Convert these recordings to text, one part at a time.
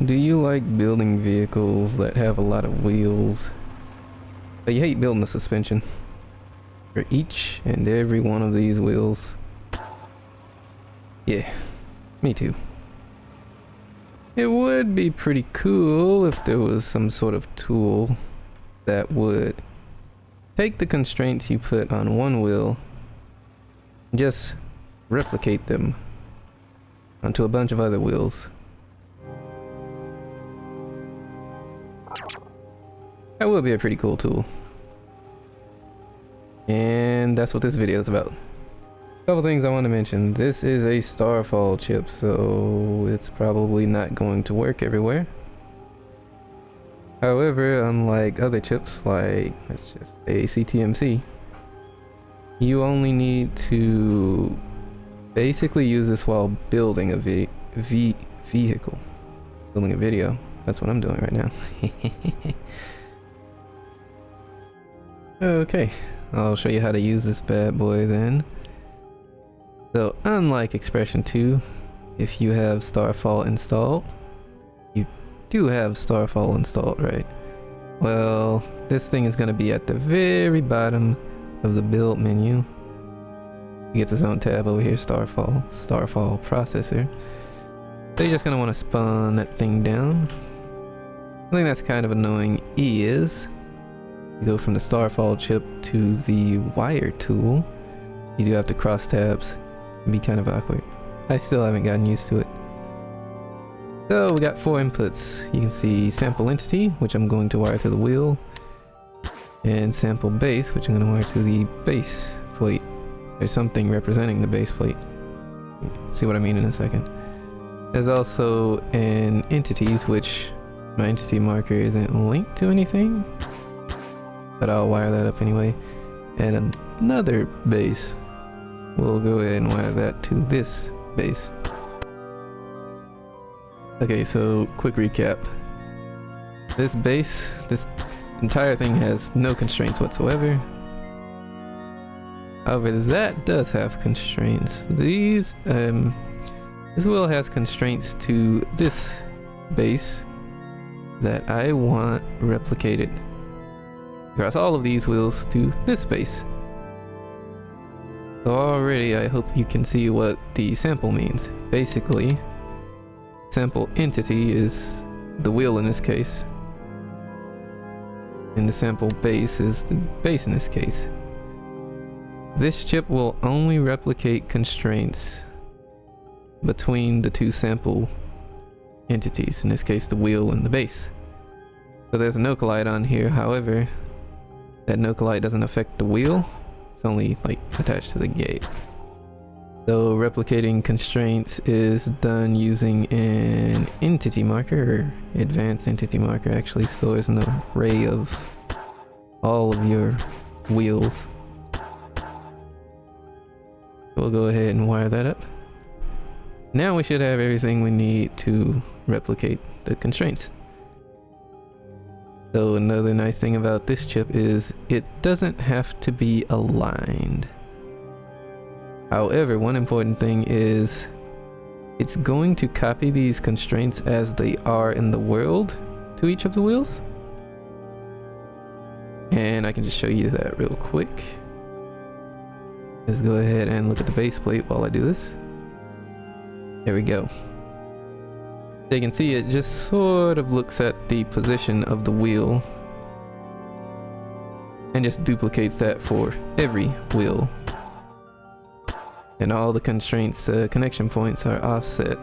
do you like building vehicles that have a lot of wheels, but you hate building the suspension for each and every one of these wheels? Yeah, me too. It would be pretty cool if there was some sort of tool that would take the constraints you put on one wheel and just replicate them onto a bunch of other wheels. That would be a pretty cool tool. And that's what this video is about. A couple things I want to mention. This is a Starfall chip, so it's probably not going to work everywhere. However, unlike other chips like, let's just say CTMC, you only need to basically use this while building a vehicle. Building a video. That's what I'm doing right now. Okay, I'll show you how to use this bad boy then. So unlike Expression 2, if you have Starfall installed, you do have Starfall installed, right? Well, this thing is going to be at the very bottom of the build menu. It gets its own tab over here, Starfall processor. So you're just going to want to spawn that thing down. The thing that's kind of annoying is you go from the Starfall chip to the wire tool. You do have to cross tabs. It can be kind of awkward. I still haven't gotten used to it. So we got 4 inputs. You can see sample entity, which I'm going to wire to the wheel, and sample base, which I'm going to wire to the base plate. There's something representing the base plate. See what I mean in a second. There's also an entities, which my entity marker isn't linked to anything, but I'll wire that up anyway. And another base. We'll go ahead and wire that to this base. Okay, so quick recap. This base, this entire thing has no constraints whatsoever. However, that does have constraints. This wheel has constraints to this base that I want replicated across all of these wheels to this base. So already I hope you can see what the sample means. Basically, sample entity is the wheel in this case, and the sample base is the base in this case. This chip will only replicate constraints between the two sample entities, in this case the wheel and the base. So there's a no collide on here, however, that no collide doesn't affect the wheel. It's only like attached to the gate. So replicating constraints is done using an entity marker, or advanced entity marker actually, so there's an array of all of your wheels. We'll go ahead and wire that up. Now we should have everything we need to replicate the constraints. So another nice thing about this chip is it doesn't have to be aligned. However, one important thing is it's going to copy these constraints as they are in the world to each of the wheels. And I can just show you that real quick. Let's go ahead and look at the base plate while I do this. There we go. You can see it just sort of looks at the position of the wheel and just duplicates that for every wheel. And all the constraints connection points are offset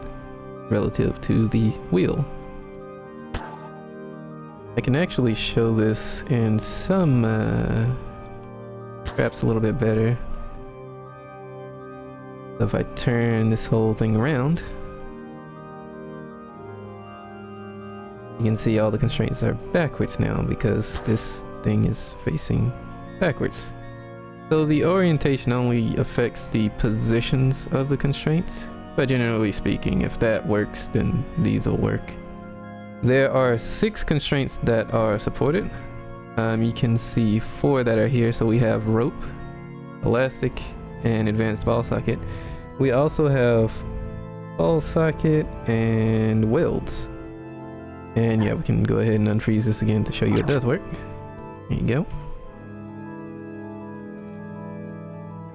relative to the wheel. I can actually show this in some perhaps a little bit better. So if I turn this whole thing around, you can see all the constraints are backwards now because this thing is facing backwards. So the orientation only affects the positions of the constraints, but generally speaking, if that works, then these will work. There are 6 constraints that are supported. You can see 4 that are here. So we have rope, elastic, and advanced ball socket. We also have ball socket and welds. And yeah, we can go ahead and unfreeze this again to show you it does work. There you go.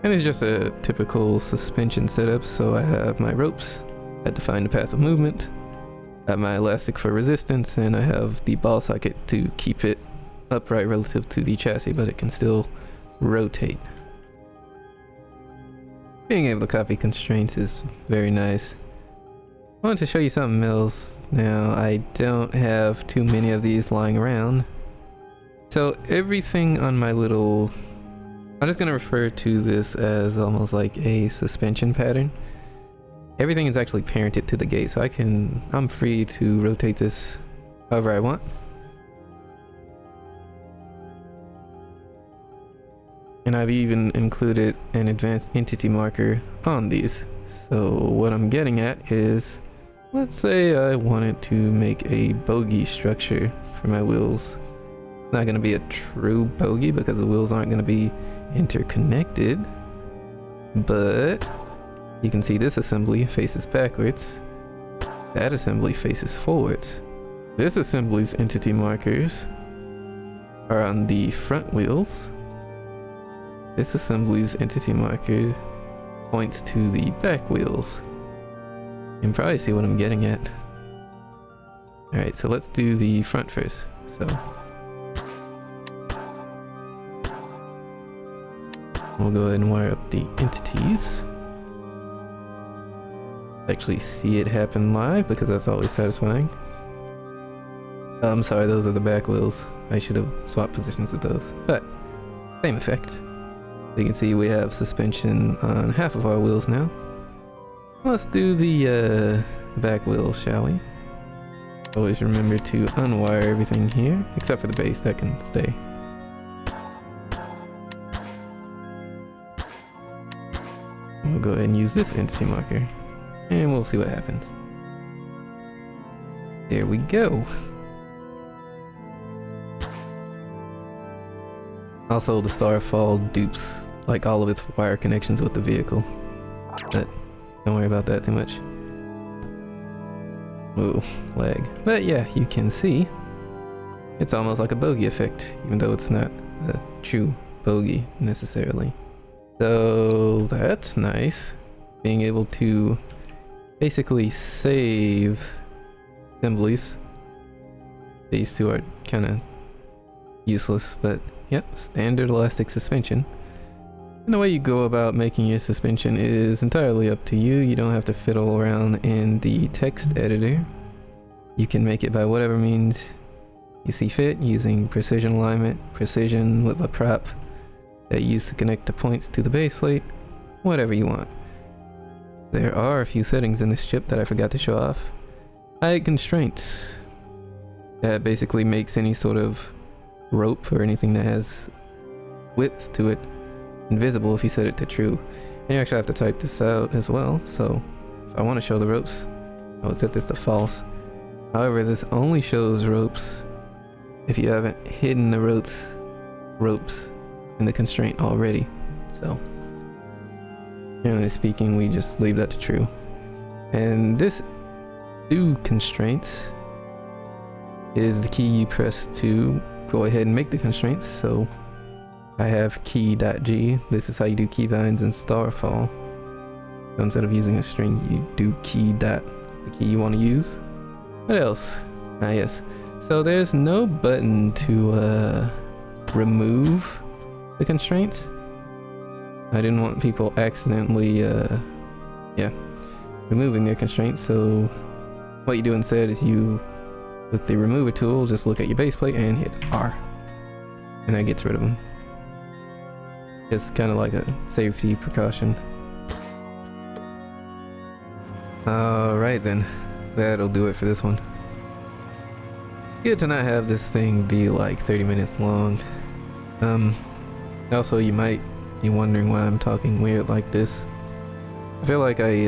And it's just a typical suspension setup. So I have my ropes that define the path of movement. I have my elastic for resistance, and I have the ball socket to keep it upright relative to the chassis, but it can still rotate. Being able to copy constraints is very nice. I wanted to show you something else. Now, I don't have too many of these lying around. So everything on my little... I'm just going to refer to this as almost like a suspension pattern. Everything is actually parented to the gate, so I'm free to rotate this however I want. And I've even included an advanced entity marker on these. So what I'm getting at is, let's say I wanted to make a bogey structure for my wheels. It's not going to be a true bogey because the wheels aren't going to be interconnected, but you can see this assembly faces backwards, that assembly faces forwards. This assembly's entity markers are on the front wheels. This assembly's entity marker points to the back wheels. You can probably see what I'm getting at. Alright, so let's do the front first. So we'll go ahead and wire up the entities. Actually see it happen live because that's always satisfying. I'm sorry, those are the back wheels. I should have swapped positions with those, but same effect. So you can see we have suspension on half of our wheels now. Let's do the back wheels, shall we? Always remember to unwire everything here, except for the base, that can stay. We'll go ahead and use this entity marker, and we'll see what happens. There we go. Also, the Starfall dupes like all of its wire connections with the vehicle, but don't worry about that too much. Ooh, lag. But yeah, you can see it's almost like a bogey effect, even though it's not a true bogey necessarily. So that's nice, being able to basically save assemblies. These two are kind of useless, but yep, standard elastic suspension. And the way you go about making your suspension is entirely up to you. You don't have to fiddle around in the text editor. You can make it by whatever means you see fit, using precision alignment, precision with a prop that you use to connect the points to the base plate, whatever you want. There are a few settings in this chip that I forgot to show off. Hide constraints. That basically makes any sort of rope or anything that has width to it invisible if you set it to true. And you actually have to type this out as well. So if I want to show the ropes, I would set this to false. However, this only shows ropes if you haven't hidden the ropes in the constraint already. So generally speaking, we just leave that to true. And this do constraints is the key you press to go ahead and make the constraints. So I have key.g. This is how you do keybinds in Starfall. So instead of using a string, you do key dot the key you want to use. What else? Ah yes. So there's no button to remove the constraints. I didn't want people accidentally removing their constraints. So what you do instead is you, with the remover tool, just look at your base plate and hit R, and that gets rid of them. It's kind of like a safety precaution. Alright then, that'll do it for this one. Good to not have this thing be like 30 minutes long. Also, you might be wondering why I'm talking weird like this. I feel like I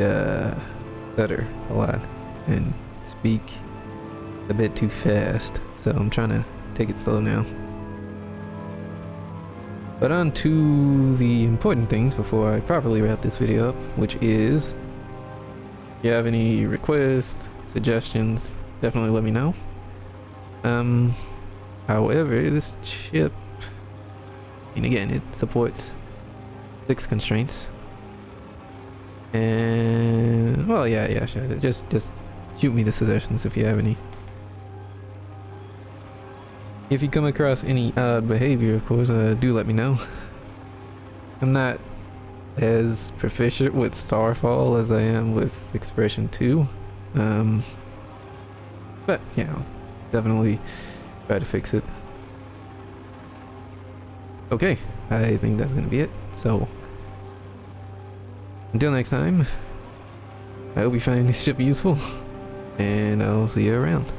stutter a lot and speak a bit too fast, so I'm trying to take it slow now. But on to the important things before I properly wrap this video up, which is, if you have any requests, suggestions, definitely let me know. However, this ship, and again, it supports 6 constraints. And well, yeah, sure. Just shoot me the suggestions if you have any. If you come across any odd behavior, of course, do let me know. I'm not as proficient with Starfall as I am with Expression 2. But, you know, definitely try to fix it. Okay, I think that's gonna be it. So, until next time, I hope you find this ship useful, and I'll see you around.